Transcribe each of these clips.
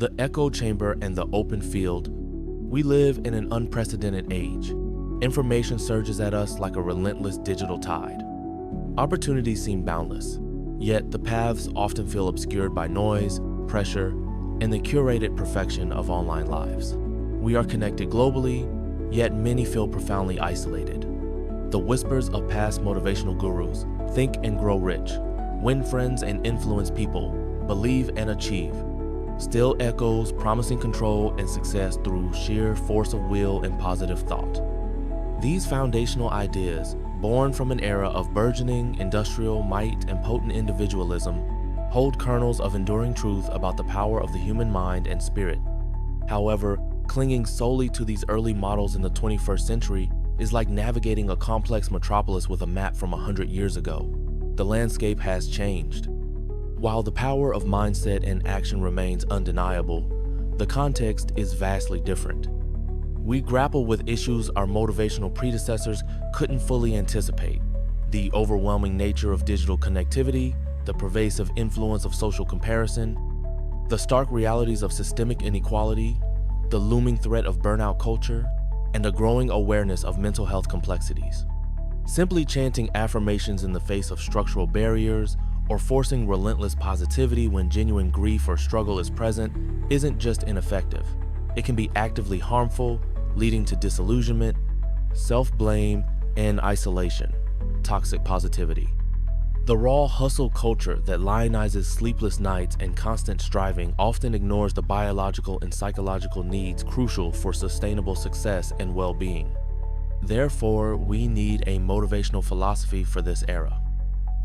The echo chamber and the open field. We live in an unprecedented age. Information surges at us like a relentless digital tide. Opportunities seem boundless, yet the paths often feel obscured by noise, pressure, and the curated perfection of online lives. We are connected globally, yet many feel profoundly isolated. The whispers of past motivational gurus, think and grow rich, win friends and influence people, believe and achieve, still echoes promising control and success through sheer force of will and positive thought. These foundational ideas, born from an era of burgeoning industrial might and potent individualism, hold kernels of enduring truth about the power of the human mind and spirit. However, clinging solely to these early models in the 21st century is like navigating a complex metropolis with a map from 100 years ago. The landscape has changed. While the power of mindset and action remains undeniable, the context is vastly different. We grapple with issues our motivational predecessors couldn't fully anticipate: the overwhelming nature of digital connectivity, the pervasive influence of social comparison, the stark realities of systemic inequality, the looming threat of burnout culture, and a growing awareness of mental health complexities. Simply chanting affirmations in the face of structural barriers or forcing relentless positivity when genuine grief or struggle is present isn't just ineffective. It can be actively harmful, leading to disillusionment, self-blame, and isolation, toxic positivity. The raw hustle culture that lionizes sleepless nights and constant striving often ignores the biological and psychological needs crucial for sustainable success and well-being. Therefore, we need a motivational philosophy for this era.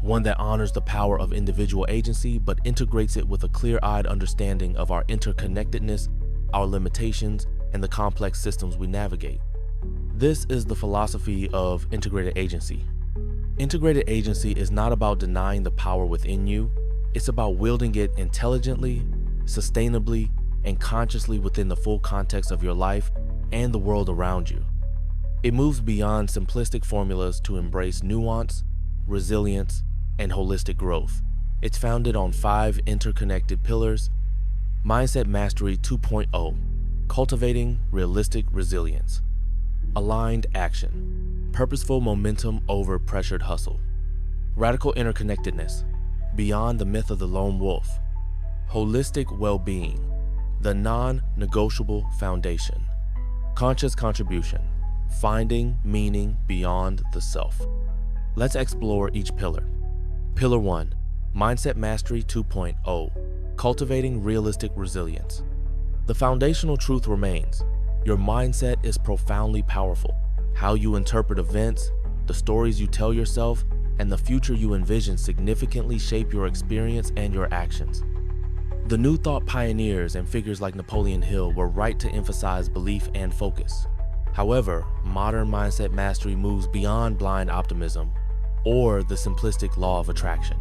One that honors the power of individual agency but integrates it with a clear-eyed understanding of our interconnectedness, our limitations, and the complex systems we navigate. This is the philosophy of integrated agency. Integrated agency is not about denying the power within you, it's about wielding it intelligently, sustainably, and consciously within the full context of your life and the world around you. It moves beyond simplistic formulas to embrace nuance, resilience, and holistic growth. It's founded on 5 interconnected pillars: Mindset Mastery 2.0, cultivating realistic resilience; aligned action, purposeful momentum over pressured hustle; radical interconnectedness, beyond the myth of the lone wolf; holistic well-being, the non-negotiable foundation; conscious contribution, finding meaning beyond the self. Let's explore each pillar. Pillar 1, Mindset Mastery 2.0, cultivating realistic resilience. The foundational truth remains: your mindset is profoundly powerful. How you interpret events, the stories you tell yourself, and the future you envision significantly shape your experience and your actions. The New Thought pioneers and figures like Napoleon Hill were right to emphasize belief and focus. However, modern mindset mastery moves beyond blind optimism or the simplistic law of attraction.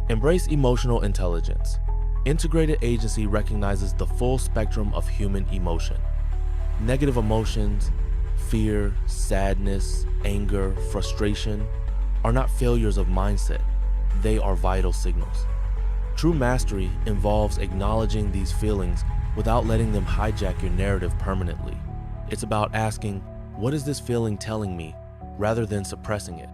Embrace emotional intelligence. Integrated agency recognizes the full spectrum of human emotion. Negative emotions, fear, sadness, anger, frustration, are not failures of mindset. They are vital signals. True mastery involves acknowledging these feelings without letting them hijack your narrative permanently. It's about asking, what is this feeling telling me, rather than suppressing it.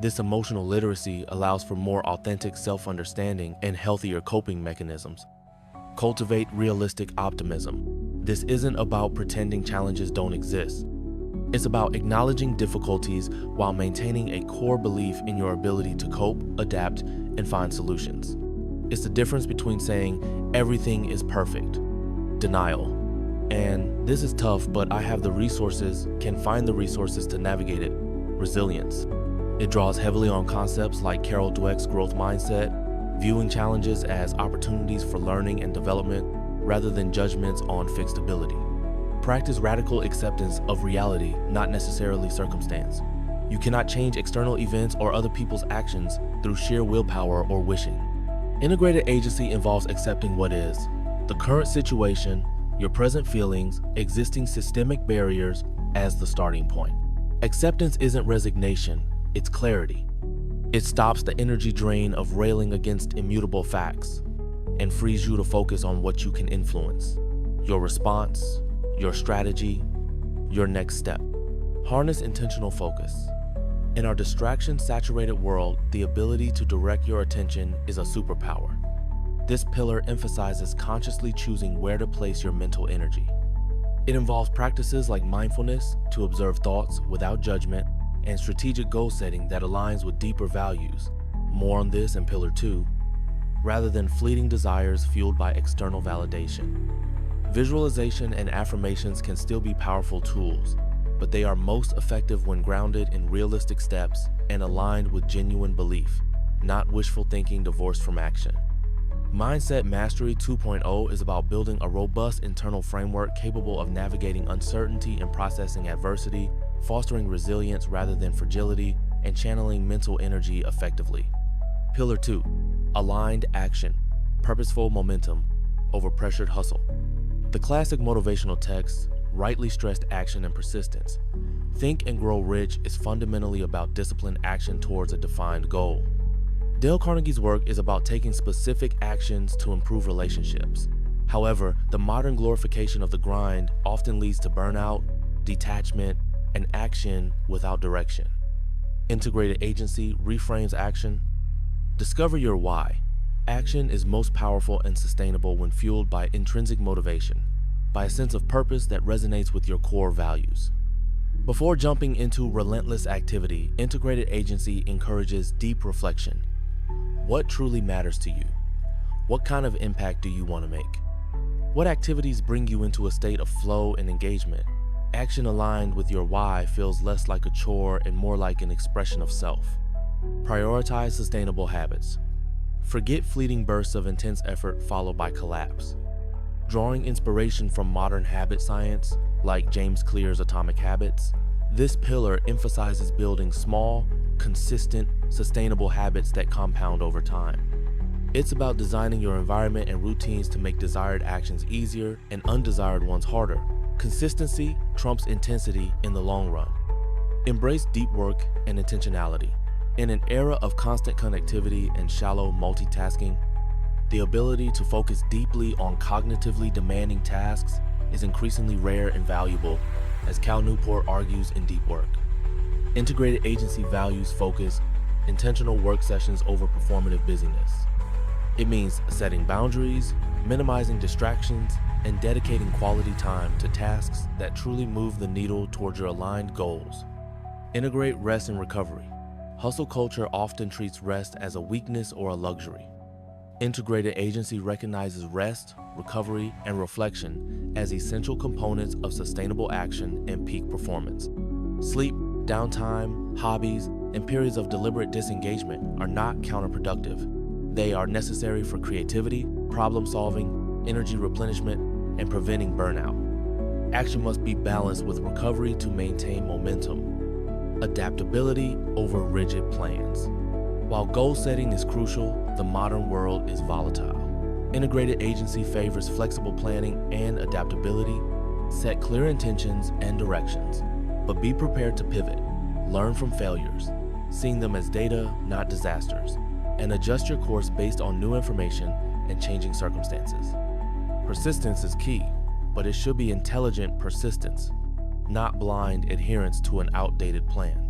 This emotional literacy allows for more authentic self-understanding and healthier coping mechanisms. Cultivate realistic optimism. This isn't about pretending challenges don't exist. It's about acknowledging difficulties while maintaining a core belief in your ability to cope, adapt, and find solutions. It's the difference between saying everything is perfect, denial, and this is tough, but I have the resources, can find the resources to navigate it, resilience. It draws heavily on concepts like Carol Dweck's growth mindset, viewing challenges as opportunities for learning and development rather than judgments on fixed ability. Practice radical acceptance of reality, not necessarily circumstance. You cannot change external events or other people's actions through sheer willpower or wishing. Integrated agency involves accepting what is, the current situation, your present feelings, existing systemic barriers as the starting point. Acceptance isn't resignation, it's clarity. It stops the energy drain of railing against immutable facts. and frees you to focus on what you can influence: your response, your strategy, your next step. Harness intentional focus. In our distraction-saturated world, the ability to direct your attention is a superpower. This pillar emphasizes consciously choosing where to place your mental energy. It involves practices like mindfulness to observe thoughts without judgment and strategic goal setting that aligns with deeper values. More on this in Pillar 2, rather than fleeting desires fueled by external validation. Visualization and affirmations can still be powerful tools, but they are most effective when grounded in realistic steps and aligned with genuine belief, not wishful thinking divorced from action. Mindset Mastery 2.0 is about building a robust internal framework capable of navigating uncertainty and processing adversity, fostering resilience rather than fragility, and channeling mental energy effectively. Pillar 2, aligned action, purposeful momentum over pressured hustle. The classic motivational text rightly stressed action and persistence. Think and Grow Rich is fundamentally about disciplined action towards a defined goal. Dale Carnegie's work is about taking specific actions to improve relationships. However, the modern glorification of the grind often leads to burnout, detachment, and action without direction. Integrated agency reframes action. Discover your why. Action is most powerful and sustainable when fueled by intrinsic motivation, by a sense of purpose that resonates with your core values. Before jumping into relentless activity, integrated agency encourages deep reflection. What truly matters to you? What kind of impact do you want to make? What activities bring you into a state of flow and engagement? Action aligned with your why feels less like a chore and more like an expression of self. Prioritize sustainable habits. Forget fleeting bursts of intense effort followed by collapse. Drawing inspiration from modern habit science, like James Clear's Atomic Habits, this pillar emphasizes building small, consistent, sustainable habits that compound over time. It's about designing your environment and routines to make desired actions easier and undesired ones harder. Consistency trumps intensity in the long run. Embrace deep work and intentionality. In an era of constant connectivity and shallow multitasking, the ability to focus deeply on cognitively demanding tasks is increasingly rare and valuable, as Cal Newport argues in Deep Work. Integrated agency values focus, intentional work sessions over performative busyness. It means setting boundaries, minimizing distractions, and dedicating quality time to tasks that truly move the needle towards your aligned goals. Integrate rest and recovery. Hustle culture often treats rest as a weakness or a luxury. Integrated agency recognizes rest, recovery, and reflection as essential components of sustainable action and peak performance. Sleep, downtime, hobbies, and periods of deliberate disengagement are not counterproductive. They are necessary for creativity, problem solving, energy replenishment, and preventing burnout. Action must be balanced with recovery to maintain momentum. Adaptability over rigid plans. While goal setting is crucial, the modern world is volatile. Integrated agency favors flexible planning and adaptability. Set clear intentions and directions, but be prepared to pivot. Learn from failures, seeing them as data, not disasters, and adjust your course based on new information and changing circumstances. Persistence is key, but it should be intelligent persistence, not blind adherence to an outdated plan.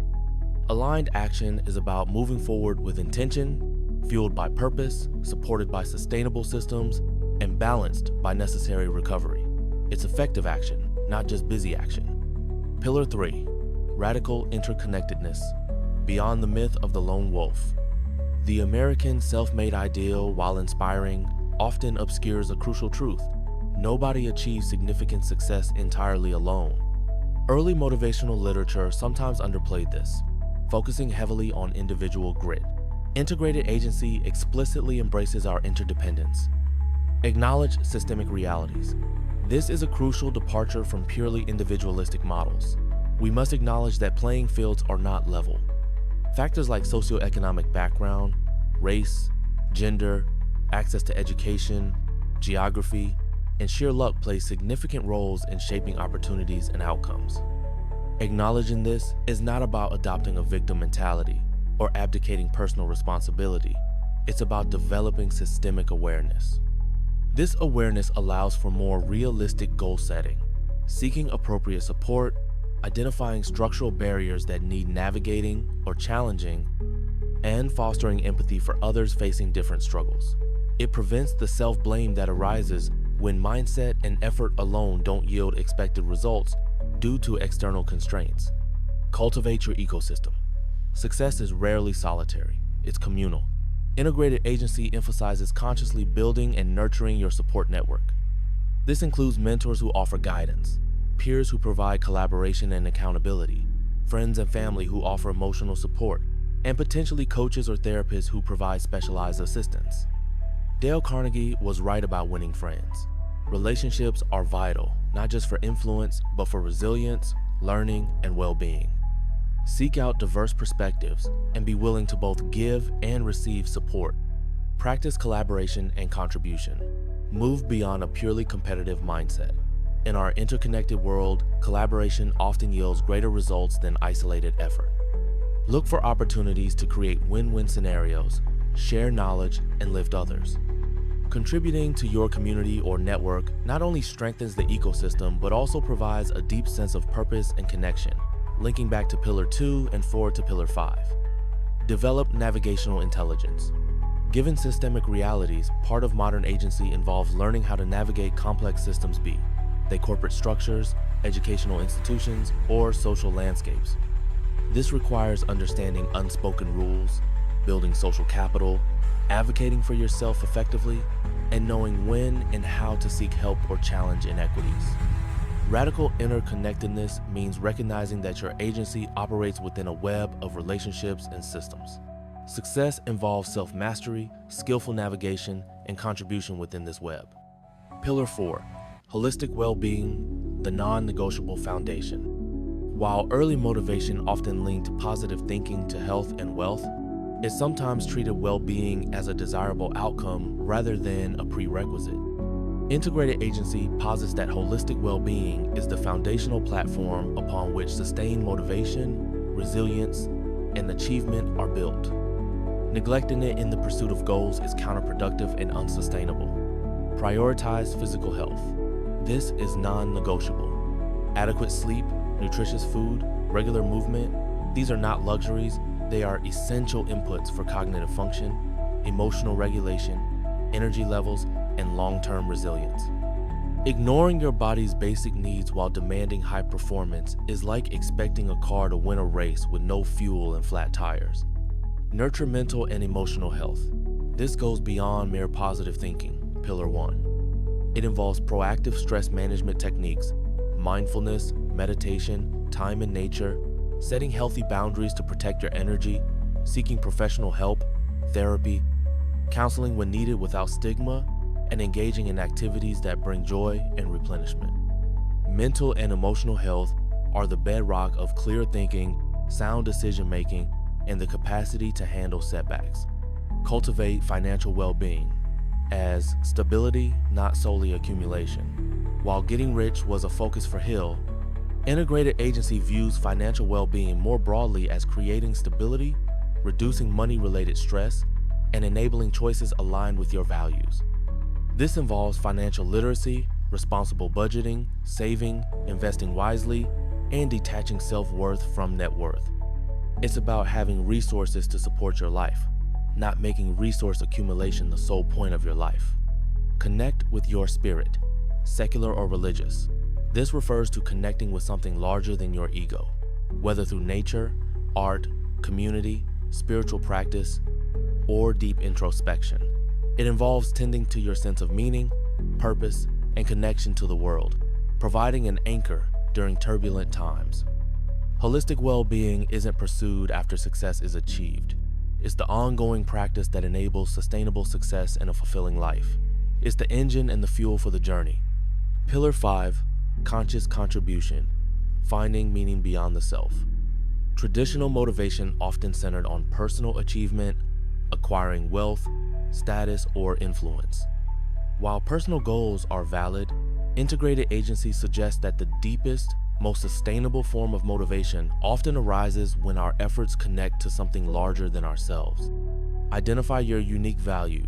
Aligned action is about moving forward with intention, fueled by purpose, supported by sustainable systems, and balanced by necessary recovery. It's effective action, not just busy action. Pillar 3, radical interconnectedness, beyond the myth of the lone wolf. The American self-made ideal, while inspiring, often obscures a crucial truth. Nobody achieves significant success entirely alone. Early motivational literature sometimes underplayed this, focusing heavily on individual grit. Integrated agency explicitly embraces our interdependence. Acknowledge systemic realities. This is a crucial departure from purely individualistic models. We must acknowledge that playing fields are not level. Factors like socioeconomic background, race, gender, access to education, geography, and sheer luck play significant roles in shaping opportunities and outcomes. Acknowledging this is not about adopting a victim mentality or abdicating personal responsibility. It's about developing systemic awareness. This awareness allows for more realistic goal setting, seeking appropriate support, identifying structural barriers that need navigating or challenging, and fostering empathy for others facing different struggles. It prevents the self-blame that arises when mindset and effort alone don't yield expected results due to external constraints. Cultivate your ecosystem. Success is rarely solitary, it's communal. Integrated agency emphasizes consciously building and nurturing your support network. This includes mentors who offer guidance, peers who provide collaboration and accountability, friends and family who offer emotional support, and potentially coaches or therapists who provide specialized assistance. Dale Carnegie was right about winning friends. Relationships are vital, not just for influence, but for resilience, learning, and well-being. Seek out diverse perspectives and be willing to both give and receive support. Practice collaboration and contribution. Move beyond a purely competitive mindset. In our interconnected world, collaboration often yields greater results than isolated effort. Look for opportunities to create win-win scenarios, share knowledge, and lift others. Contributing to your community or network not only strengthens the ecosystem, but also provides a deep sense of purpose and connection, linking back to Pillar 2 and forward to Pillar 5. Develop navigational intelligence. Given systemic realities, part of modern agency involves learning how to navigate complex systems, be they corporate structures, educational institutions, or social landscapes. This requires understanding unspoken rules, building social capital, advocating for yourself effectively, and knowing when and how to seek help or challenge inequities. Radical interconnectedness means recognizing that your agency operates within a web of relationships and systems. Success involves self-mastery, skillful navigation, and contribution within this web. Pillar 4, holistic well-being, the non-negotiable foundation. While early motivation often linked positive thinking to health and wealth, it sometimes treated well-being as a desirable outcome rather than a prerequisite. Integrated agency posits that holistic well-being is the foundational platform upon which sustained motivation, resilience, and achievement are built. Neglecting it in the pursuit of goals is counterproductive and unsustainable. Prioritize physical health. This is non-negotiable. Adequate sleep, nutritious food, regular movement, these are not luxuries, they are essential inputs for cognitive function, emotional regulation, energy levels, and long-term resilience. Ignoring your body's basic needs while demanding high performance is like expecting a car to win a race with no fuel and flat tires. Nurture mental and emotional health. This goes beyond mere positive thinking, Pillar 1. It involves proactive stress management techniques, mindfulness, meditation, time in nature, setting healthy boundaries to protect your energy, seeking professional help, therapy, counseling when needed without stigma, and engaging in activities that bring joy and replenishment. Mental and emotional health are the bedrock of clear thinking, sound decision-making, and the capacity to handle setbacks. Cultivate financial well-being as stability, not solely accumulation. While getting rich was a focus for Hill, Integrated agency views financial well-being more broadly as creating stability, reducing money-related stress, and enabling choices aligned with your values. This involves financial literacy, responsible budgeting, saving, investing wisely, and detaching self-worth from net worth. It's about having resources to support your life, not making resource accumulation the sole point of your life. Connect with your spirit, secular or religious. This refers to connecting with something larger than your ego, whether through nature, art, community, spiritual practice, or deep introspection. It involves tending to your sense of meaning, purpose, and connection to the world, providing an anchor during turbulent times. Holistic well-being isn't pursued after success is achieved. It's the ongoing practice that enables sustainable success and a fulfilling life. It's the engine and the fuel for the journey. Pillar 5, conscious contribution, finding meaning beyond the self. Traditional motivation often centered on personal achievement, acquiring wealth, status, or influence. While personal goals are valid, integrated agency suggests that the deepest, most sustainable form of motivation often arises when our efforts connect to something larger than ourselves. Identify your unique value,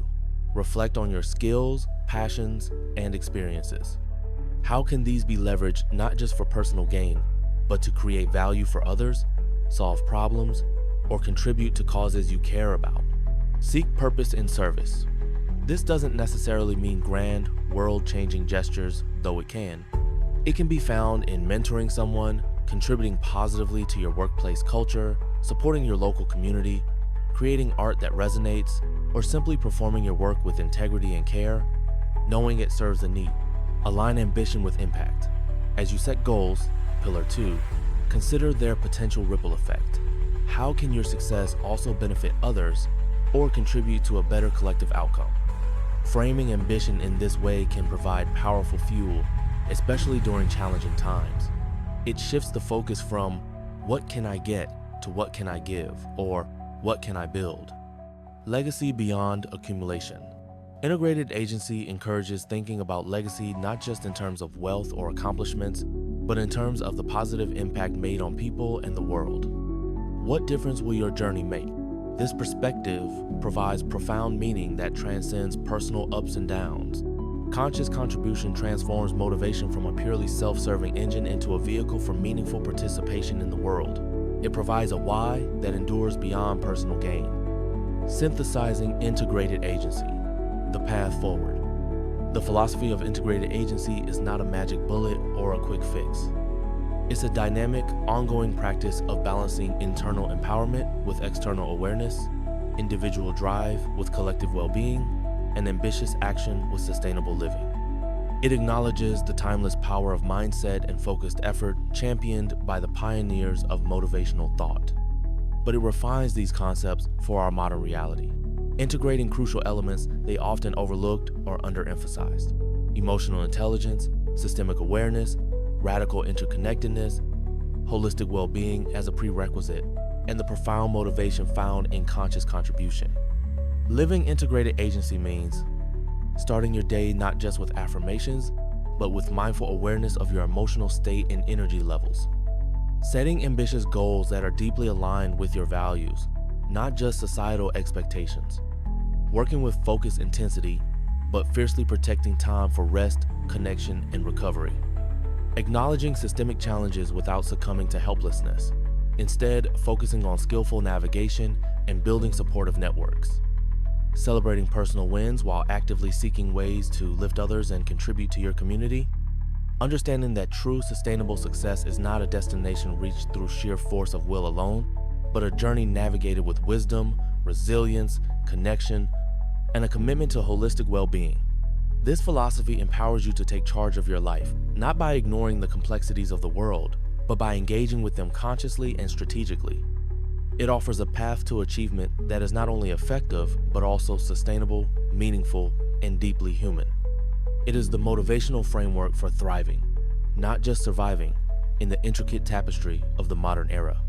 reflect on your skills, passions, and experiences. How can these be leveraged not just for personal gain, but to create value for others, solve problems, or contribute to causes you care about? Seek purpose in service. This doesn't necessarily mean grand, world-changing gestures, though it can. It can be found in mentoring someone, contributing positively to your workplace culture, supporting your local community, creating art that resonates, or simply performing your work with integrity and care, knowing it serves a need. Align ambition with impact. As you set goals, Pillar 2, consider their potential ripple effect. How can your success also benefit others or contribute to a better collective outcome? Framing ambition in this way can provide powerful fuel, especially during challenging times. It shifts the focus from what can I get to what can I give, or what can I build? Legacy beyond accumulation. Integrated agency encourages thinking about legacy not just in terms of wealth or accomplishments, but in terms of the positive impact made on people and the world. What difference will your journey make? This perspective provides profound meaning that transcends personal ups and downs. Conscious contribution transforms motivation from a purely self-serving engine into a vehicle for meaningful participation in the world. It provides a why that endures beyond personal gain. Synthesizing integrated agency. The path forward. The philosophy of integrated agency is not a magic bullet or a quick fix. It's a dynamic, ongoing practice of balancing internal empowerment with external awareness, individual drive with collective well-being, and ambitious action with sustainable living. It acknowledges the timeless power of mindset and focused effort championed by the pioneers of motivational thought. But it refines these concepts for our modern reality, integrating crucial elements they often overlooked or underemphasized: emotional intelligence, systemic awareness, radical interconnectedness, holistic well-being as a prerequisite, and the profound motivation found in conscious contribution. Living integrated agency means starting your day not just with affirmations, but with mindful awareness of your emotional state and energy levels. Setting ambitious goals that are deeply aligned with your values, not just societal expectations. Working with focused intensity, but fiercely protecting time for rest, connection, and recovery. Acknowledging systemic challenges without succumbing to helplessness, instead focusing on skillful navigation and building supportive networks. Celebrating personal wins while actively seeking ways to lift others and contribute to your community. Understanding that true sustainable success is not a destination reached through sheer force of will alone, but a journey navigated with wisdom, resilience, connection, and a commitment to holistic well-being. This philosophy empowers you to take charge of your life, not by ignoring the complexities of the world, but by engaging with them consciously and strategically. It offers a path to achievement that is not only effective, but also sustainable, meaningful, and deeply human. It is the motivational framework for thriving, not just surviving, in the intricate tapestry of the modern era.